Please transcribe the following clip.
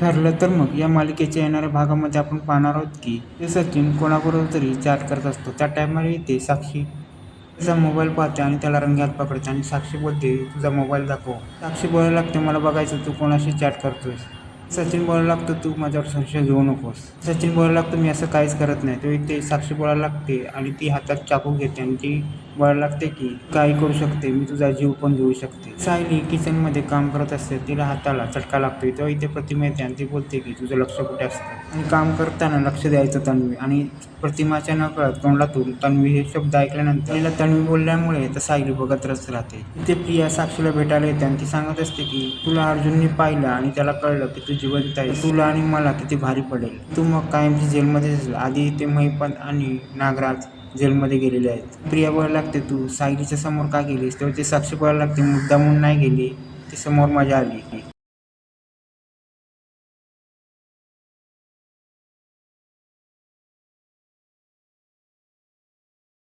ठरलं तर मग या मालिकेच्या येणाऱ्या भागामध्ये आपण पाहणार आहोत की ते सचिन कोणाबरोबर तरी चॅट करत असतो. त्या टायमाला इथे साक्षी तिचा मोबाईल पाहते आणि त्याला रंगेहात पकडते आणि साक्षी बोलते, तुझा मोबाईल दाखव. साक्षी बोलायला लागते, मला बघायचं तू कोणाशी चॅट करतोयस. सचिन बोलायला लागतो, तू माझ्यावर संशय घेऊ नकोस. सचिन बोलायला लागतो, मी असं काहीच करत नाही. तो इथे साक्षी बोलायला लागते आणि ती हातात चाकू घेते आणि ती बोलायला लागते की काही करू शकते, मी तुझा जीव पण घेऊ शकते. सायली किचनमध्ये काम करत असते, तिला हाताला चटका लागतोय. तेव्हा इथे प्रतिमा येते आणि ती बोलते की तुझं लक्ष कुठे असतं आणि काम करताना लक्ष द्यायचं तन्वी. आणि प्रतिमाच्या नकळत तोंडातून तन्वी हे शब्द ऐकल्यानंतर तिला तन्वी बोलल्यामुळे तर सायली बघतच राहते. तिथे प्रिया साक्षीला भेटायला येते आणि ती सांगत असते की तुला अर्जुनने पाहिलं आणि त्याला कळलं की तू जिवंत आहेस, तुला आणि मला किती भारी पडेल. तू मग कायमची जेलमध्ये असेल. आधी इथे महिपत आणि नागराज जेलमध्ये गेलेले आहेत. प्रिया बोलायला लागते, तू सायलीच्या समोर का गेलीस. तेव्हा ते साक्षी बोलायला लागते, मुद्दामून नाही गेली, ती समोर मजा आली.